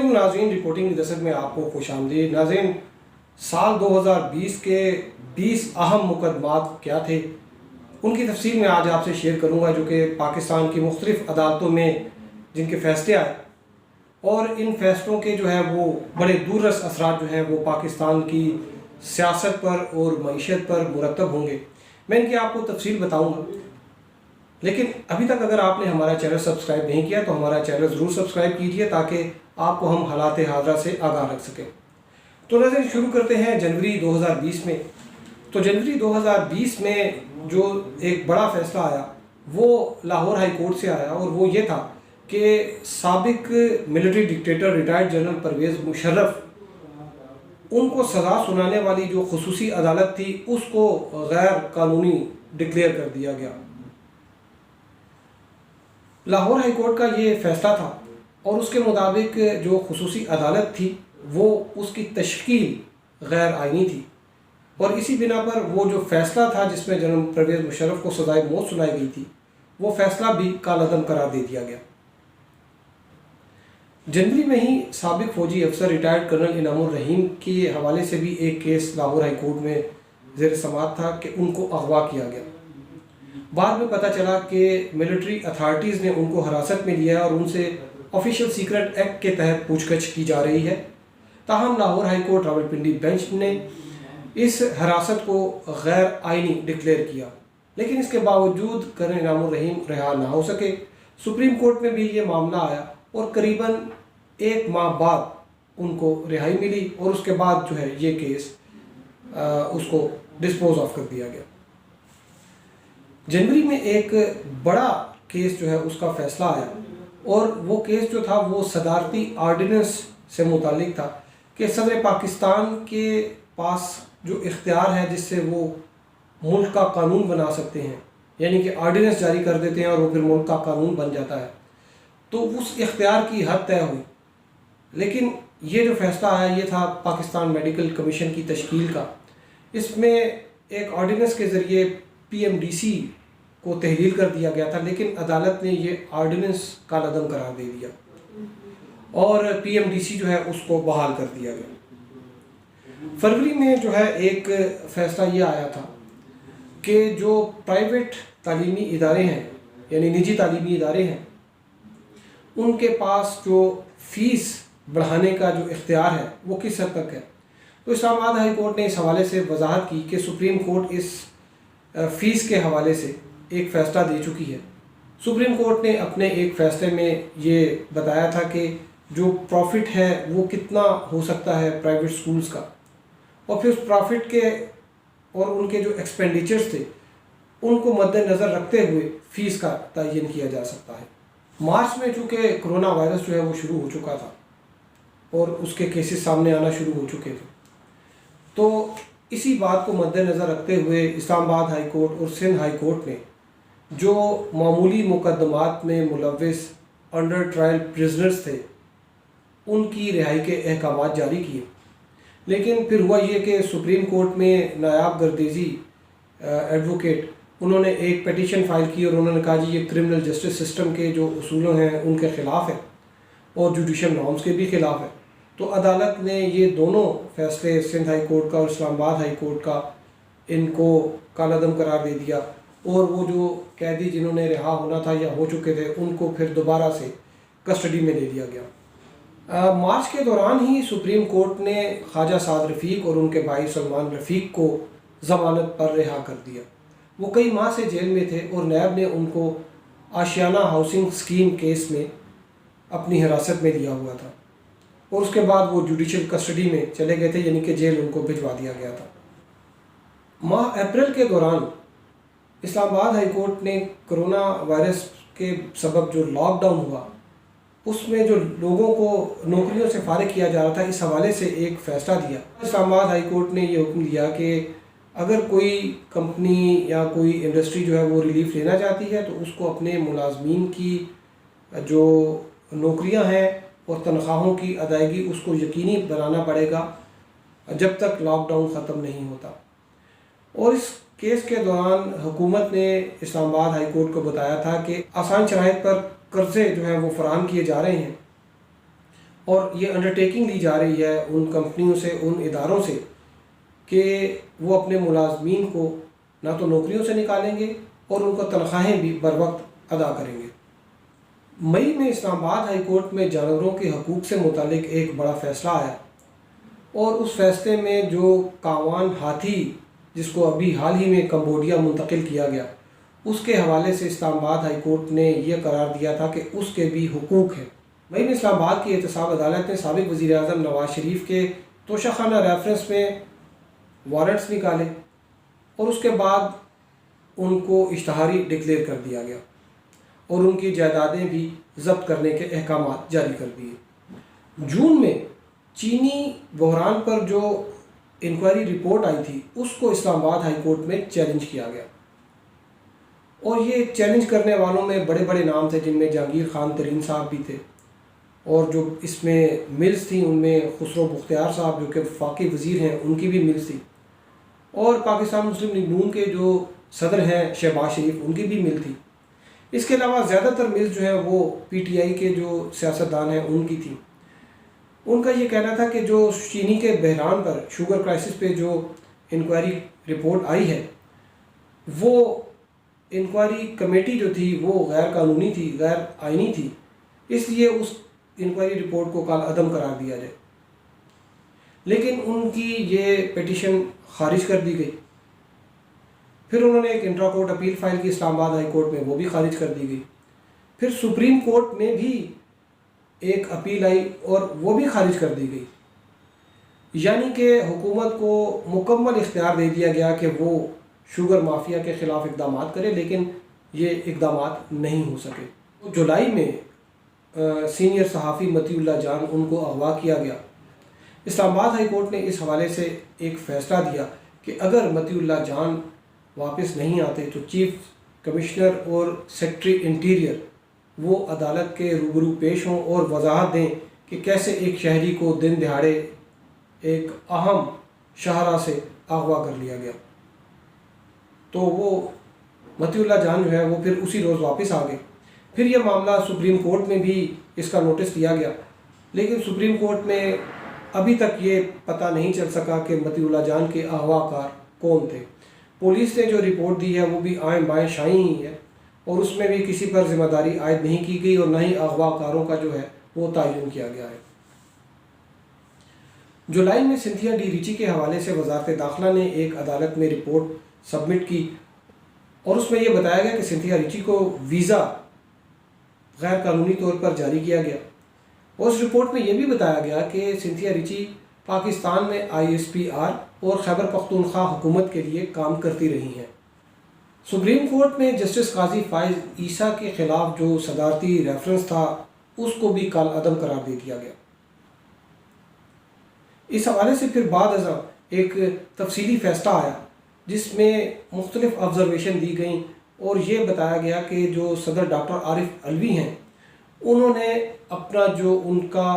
علیکم ناظرین، رپورٹنگ دستک میں آپ کو خوش آمدید۔ ناظرین، سال 2020 کے 20 اہم مقدمات کیا تھے ان کی تفصیل میں آج آپ سے شیئر کروں گا، جو کہ پاکستان کی مختلف عدالتوں میں جن کے فیصلے آئے، اور ان فیصلوں کے جو ہے وہ بڑے دور رس اثرات جو ہیں وہ پاکستان کی سیاست پر اور معیشت پر مرتب ہوں گے۔ میں ان کی آپ کو تفصیل بتاؤں گا، لیکن ابھی تک اگر آپ نے ہمارا چینل سبسکرائب نہیں کیا تو ہمارا چینل ضرور سبسکرائب کیجئے تاکہ آپ کو ہم حالات حاضرہ سے آگاہ رکھ سکیں۔ تو ناظرین، شروع کرتے ہیں جنوری 2020 میں۔ تو جنوری 2020 میں جو ایک بڑا فیصلہ آیا وہ لاہور ہائی کورٹ سے آیا، اور وہ یہ تھا کہ سابق military dictator retired general Pervez Musharraf, ان کو سزا سنانے والی جو خصوصی عدالت تھی اس کو غیر قانونی ڈکلیئر کر دیا گیا۔ لاہور ہائی کورٹ کا یہ فیصلہ تھا، اور اس کے مطابق جو خصوصی عدالت تھی وہ اس کی تشکیل غیر آئینی تھی، اور اسی بنا پر وہ جو فیصلہ تھا جس میں جنرل پرویز مشرف کو سزائے موت سنائی گئی تھی وہ فیصلہ بھی کالعدم قرار دے دیا گیا۔ جنوری میں ہی سابق فوجی افسر ریٹائرڈ کرنل انعام الرحیم کے حوالے سے بھی ایک کیس لاہور ہائی کورٹ میں زیر سماعت تھا کہ ان کو اغوا کیا گیا۔ بعد میں پتہ چلا کہ ملٹری اتھارٹیز نے ان کو حراست میں لیا ہے اور ان سے آفیشیل سیکرٹ ایکٹ کے تحت پوچھ گچھ کی جا رہی ہے۔ تاہم Lahore high court Rawalpindi bench نے اس حراست کو غیر آئینی ڈکلیئر کیا، لیکن اس کے باوجود کرنل انعام الرحیم رہا نہ ہو سکے۔ سپریم کورٹ میں بھی یہ معاملہ آیا اور قریباً 1 ماہ بعد ان کو رہائی ملی، اور اس کے بعد جو ہے یہ کیس اس کو ڈسپوز آف کر دیا گیا۔ جنوری میں ایک بڑا کیس جو ہے اس کا فیصلہ آیا، اور وہ کیس جو تھا وہ صدارتی آرڈیننس سے متعلق تھا کہ صدر پاکستان کے پاس جو اختیار ہے جس سے وہ ملک کا قانون بنا سکتے ہیں، یعنی کہ آرڈیننس جاری کر دیتے ہیں اور وہ پھر ملک کا قانون بن جاتا ہے، تو اس اختیار کی حد طے ہوئی۔ لیکن یہ جو فیصلہ آیا یہ تھا پاکستان میڈیکل کمیشن کی تشکیل کا۔ اس میں ایک آرڈیننس کے ذریعے PMDC کو تحلیل کر دیا گیا تھا، لیکن عدالت نے یہ آرڈیننس کالعدم قرار دے دیا اور PMDC جو ہے اس کو بحال کر دیا گیا۔ فروری میں جو ہے ایک فیصلہ یہ آیا تھا کہ جو پرائیویٹ تعلیمی ادارے ہیں، یعنی نجی تعلیمی ادارے ہیں، ان کے پاس جو فیس بڑھانے کا جو اختیار ہے وہ کس حد تک ہے۔ تو اسلام آباد ہائی کورٹ نے اس حوالے سے وضاحت کی کہ سپریم کورٹ اس فیس کے حوالے سے ایک فیصلہ دے چکی ہے۔ سپریم کورٹ نے اپنے ایک فیصلے میں یہ بتایا تھا کہ جو پروفٹ ہے وہ کتنا ہو سکتا ہے پرائیویٹ سکولز کا، اور پھر اس پروفٹ کے اور ان کے جو ایکسپینڈیچرز تھے ان کو مد نظر رکھتے ہوئے فیس کا تعین کیا جا سکتا ہے۔ مارچ میں چونکہ کرونا وائرس جو ہے وہ شروع ہو چکا تھا اور اس کے کیسز سامنے آنا شروع ہو چکے تھے، تو اسی بات کو مد نظر رکھتے ہوئے اسلام آباد ہائی کورٹ اور سندھ ہائی کورٹ نے جو معمولی مقدمات میں ملوث انڈر ٹرائل پرزنرز تھے ان کی رہائی کے احکامات جاری کیے۔ لیکن پھر ہوا یہ کہ سپریم کورٹ میں نایاب گردیزی ایڈوکیٹ انہوں نے ایک پیٹیشن فائل کی، اور انہوں نے کہا جی یہ کرمنل جسٹس سسٹم کے جو اصولوں ہیں ان کے خلاف ہے اور جوڈیشل نارمز کے بھی خلاف ہے۔ تو عدالت نے یہ دونوں فیصلے سندھ ہائی کورٹ کا اور اسلام آباد ہائی کورٹ کا ان کو کالعدم قرار دے دیا، اور وہ جو قیدی جنہوں نے رہا ہونا تھا یا ہو چکے تھے ان کو پھر دوبارہ سے کسٹڈی میں لے لیا گیا۔ مارچ کے دوران ہی سپریم کورٹ نے خواجہ سعد رفیق اور ان کے بھائی سلمان رفیق کو ضمانت پر رہا کر دیا۔ وہ کئی ماہ سے جیل میں تھے اور نیب نے ان کو آشیانہ ہاؤسنگ اسکیم کیس میں اپنی حراست میں لیا ہوا تھا، اور اس کے بعد وہ جوڈیشل کسٹڈی میں چلے گئے تھے، یعنی کہ جیل ان کو بھجوا دیا گیا تھا۔ ماہ اپریل کے دوران اسلام آباد ہائی کورٹ نے کرونا وائرس کے سبب جو لاک ڈاؤن ہوا اس میں جو لوگوں کو نوکریوں سے فارغ کیا جا رہا تھا، اس حوالے سے ایک فیصلہ دیا۔ اسلام آباد ہائی کورٹ نے یہ حکم دیا کہ اگر کوئی کمپنی یا کوئی انڈسٹری جو ہے وہ ریلیف لینا چاہتی ہے تو اس کو اپنے ملازمین کی جو نوکریاں ہیں اور تنخواہوں کی ادائیگی اس کو یقینی بنانا پڑے گا جب تک لاک ڈاؤن ختم نہیں ہوتا۔ اور اس کیس کے دوران حکومت نے اسلام آباد ہائی کورٹ کو بتایا تھا کہ آسان شرائط پر قرضے جو ہیں وہ فراہم کیے جا رہے ہیں، اور یہ انڈرٹیکنگ دی جا رہی ہے ان کمپنیوں سے، ان اداروں سے، کہ وہ اپنے ملازمین کو نہ تو نوکریوں سے نکالیں گے اور ان کو تنخواہیں بھی بر وقت ادا کریں گے۔ مئی میں اسلام آباد ہائی کورٹ میں جانوروں کے حقوق سے متعلق ایک بڑا فیصلہ آیا، اور اس فیصلے میں جو کاوان ہاتھی، جس کو ابھی حال ہی میں کمبوڈیا منتقل کیا گیا، اس کے حوالے سے اسلام آباد ہائی کورٹ نے یہ قرار دیا تھا کہ اس کے بھی حقوق ہیں۔ مئی میں اسلام آباد کی احتساب عدالت نے سابق وزیر اعظم نواز شریف کے توشہ خانہ ریفرنس میں وارنٹس نکالے، اور اس کے بعد ان کو اشتہاری ڈکلیئر کر دیا گیا اور ان کی جائیدادیں بھی ضبط کرنے کے احکامات جاری کر دیے۔ جون میں چینی بحران پر جو انکوائری رپورٹ آئی تھی، اس کو اسلام آباد ہائی کورٹ میں چیلنج کیا گیا، اور یہ چیلنج کرنے والوں میں بڑے بڑے نام تھے، جن میں جہانگیر خان ترین صاحب بھی تھے، اور جو اس میں ملز تھیں ان میں خسرو بختیار صاحب جو کہ وفاقی وزیر ہیں، ان کی بھی ملز تھی، اور پاکستان مسلم لیگ نون کے جو صدر ہیں شہباز شریف، ان کی بھی مل تھی۔ اس کے علاوہ زیادہ تر ملز جو ہیں وہ پی ٹی آئی کے جو سیاستدان ہیں ان کی تھی۔ ان کا یہ کہنا تھا کہ جو چینی کے بحران پر، شوگر کرائسس پہ جو انکوائری رپورٹ آئی ہے، وہ انکوائری کمیٹی جو تھی وہ غیر قانونی تھی، غیر آئینی تھی، اس لیے اس انکوائری رپورٹ کو کال عدم قرار دیا جائے۔ لیکن ان کی یہ پیٹیشن خارج کر دی گئی۔ پھر انہوں نے ایک انٹرا کورٹ اپیل فائل کی اسلام آباد ہائی کورٹ میں، وہ بھی خارج کر دی گئی۔ پھر سپریم کورٹ میں بھی ایک اپیل آئی اور وہ بھی خارج کر دی گئی۔ یعنی کہ حکومت کو مکمل اختیار دے دیا گیا کہ وہ شوگر مافیا کے خلاف اقدامات کرے، لیکن یہ اقدامات نہیں ہو سکے۔ جولائی میں سینئر صحافی مطیع اللہ جان، ان کو اغوا کیا گیا۔ اسلام آباد ہائی کورٹ نے اس حوالے سے ایک فیصلہ دیا کہ اگر مطیع اللہ جان واپس نہیں آتے تو چیف کمشنر اور سیکرٹری انٹیریئر وہ عدالت کے روبرو پیش ہوں اور وضاحت دیں کہ کیسے ایک شہری کو دن دہاڑے ایک اہم شاہراہ سے اغوا کر لیا گیا۔ تو وہ مطیع اللہ جان جو ہے وہ پھر اسی روز واپس آ گئے۔ پھر یہ معاملہ سپریم کورٹ میں بھی اس کا نوٹس دیا گیا، لیکن سپریم کورٹ میں ابھی تک یہ پتہ نہیں چل سکا کہ مطیع اللہ جان کے اغوا کار کون تھے۔ پولیس نے جو رپورٹ دی ہے وہ بھی آئیں بائیں شائیں ہی ہے، اور اس میں بھی کسی پر ذمہ داری عائد نہیں کی گئی، اور نہ ہی اغوا کاروں کا جو ہے وہ تعین کیا گیا ہے۔ جولائی میں سنتھیا ڈی ریچی کے حوالے سے وزارت داخلہ نے ایک عدالت میں رپورٹ سبمٹ کی، اور اس میں یہ بتایا گیا کہ سنتھیا ریچی کو ویزا غیر قانونی طور پر جاری کیا گیا، اور اس رپورٹ میں یہ بھی بتایا گیا کہ سنتھیا ریچی پاکستان میں ISPR اور خیبر پختونخوا حکومت کے لیے کام کرتی رہی ہیں۔ سپریم کورٹ میں جسٹس قاضی فائز عیسیٰ کے خلاف جو صدارتی ریفرنس تھا، اس کو بھی کال عدم قرار دے دیا گیا۔ اس حوالے سے پھر بعد ازاں ایک تفصیلی فیصلہ آیا جس میں مختلف آبزرویشن دی گئیں، اور یہ بتایا گیا کہ جو صدر ڈاکٹر عارف علوی ہیں، انہوں نے اپنا جو ان کا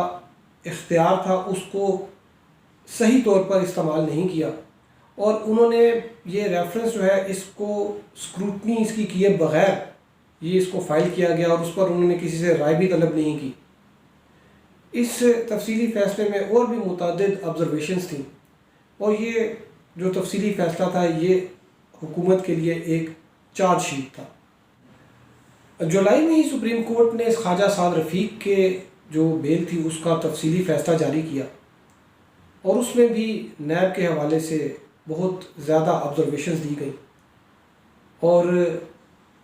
اختیار تھا اس کو صحیح طور پر استعمال نہیں کیا، اور انہوں نے یہ ریفرنس جو ہے اس کو اسکروٹنی اس کی کیے بغیر یہ اس کو فائل کیا گیا، اور اس پر انہوں نے کسی سے رائے بھی طلب نہیں کی۔ اس تفصیلی فیصلے میں اور بھی متعدد آبزرویشنز تھیں، اور یہ جو تفصیلی فیصلہ تھا یہ حکومت کے لیے ایک چارج شیٹ تھا۔ جولائی میں ہی سپریم کورٹ نے خواجہ سعد رفیق کے جو بیل تھی اس کا تفصیلی فیصلہ جاری کیا، اور اس میں بھی نیب کے حوالے سے بہت زیادہ آبزرویشنز دی گئیں، اور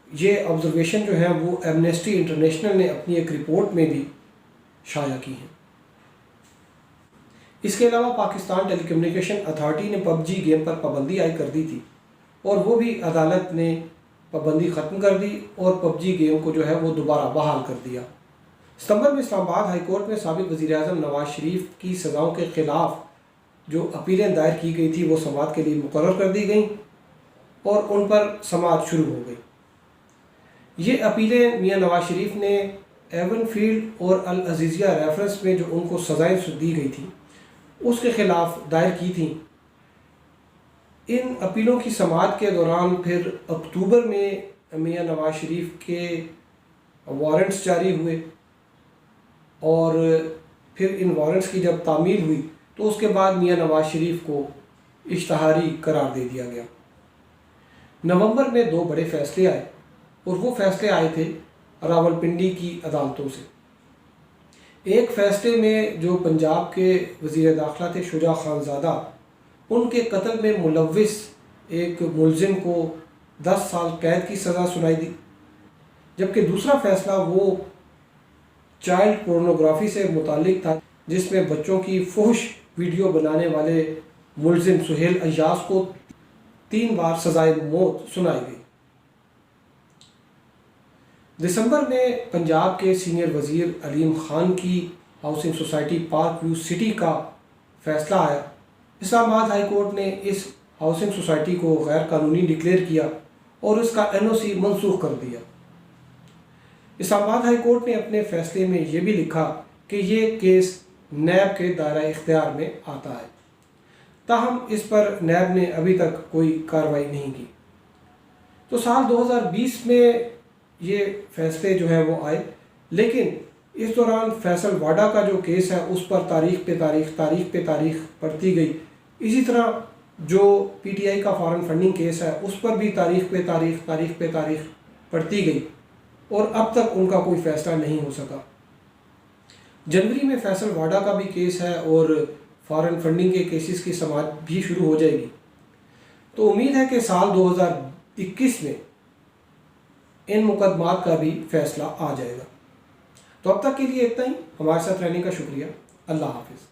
یہ آبزرویشن جو ہیں وہ ایمنسٹی انٹرنیشنل نے اپنی ایک رپورٹ میں بھی شائع کی ہیں۔ اس کے علاوہ پاکستان ٹیلی کمیونیکیشن اتھارٹی نے PUBG گیم پر پابندی عائد کر دی تھی، اور وہ بھی عدالت نے پابندی ختم کر دی اور PUBG گیم کو جو ہے وہ دوبارہ بحال کر دیا۔ ستمبر میں اسلام آباد ہائی کورٹ میں سابق وزیر اعظم نواز شریف کی سزاؤں کے خلاف جو اپیلیں دائر کی گئی تھی وہ سماعت کے لیے مقرر کر دی گئیں، اور ان پر سماعت شروع ہو گئی۔ یہ اپیلیں میاں نواز شریف نے ایون فیلڈ اور العزیزیہ ریفرنس میں جو ان کو سزائیں دی گئی تھیں اس کے خلاف دائر کی تھیں۔ ان اپیلوں کی سماعت کے دوران پھر اکتوبر میں میاں نواز شریف کے وارنٹس جاری ہوئے، اور پھر ان وارنٹس کی جب تعمیل ہوئی تو اس کے بعد میاں نواز شریف کو اشتہاری قرار دے دیا گیا۔ نومبر میں 2 بڑے فیصلے آئے اور وہ فیصلے آئے تھے راولپنڈی کی عدالتوں سے۔ ایک فیصلے میں جو پنجاب کے وزیر داخلہ تھے شجاع خان زادہ، ان کے قتل میں ملوث ایک ملزم کو 10 سال قید کی سزا سنائی دی، جبکہ دوسرا فیصلہ وہ چائلڈ پورنوگرافی سے متعلق تھا، جس میں بچوں کی فحش ویڈیو بنانے والے ملزم سہیل ایاز کو 3 بار سزائے موت سنائی گئی۔ دسمبر میں پنجاب کے سینئر وزیر علیم خان کی housing society park view city کا فیصلہ آیا۔ اسلام آباد ہائی کورٹ نے اس ہاؤسنگ سوسائٹی کو غیر قانونی ڈکلیئر کیا اور اس کا NOC منسوخ کر دیا۔ اسلام آباد ہائی کورٹ نے اپنے فیصلے میں یہ بھی لکھا کہ یہ کیس نیب کے دائرہ اختیار میں آتا ہے، تاہم اس پر نیب نے ابھی تک کوئی کارروائی نہیں کی۔ تو سال 2020 میں یہ فیصلے جو ہیں وہ آئے، لیکن اس دوران فیصل واڈا کا جو کیس ہے اس پر تاریخ پہ تاریخ پڑتی گئی۔ اسی طرح جو PTI کا فارن فنڈنگ کیس ہے اس پر بھی تاریخ پہ تاریخ پڑتی گئی اور اب تک ان کا کوئی فیصلہ نہیں ہو سکا۔ جنوری میں فیصل واڈا کا بھی کیس ہے اور فارن فنڈنگ کے کیسز کی سماعت بھی شروع ہو جائے گی۔ تو امید ہے کہ سال 2021 میں ان مقدمات کا بھی فیصلہ آ جائے گا۔ تو اب تک کے لیے اتنا ہی۔ ہمارے ساتھ رہنے کا شکریہ۔ اللہ حافظ۔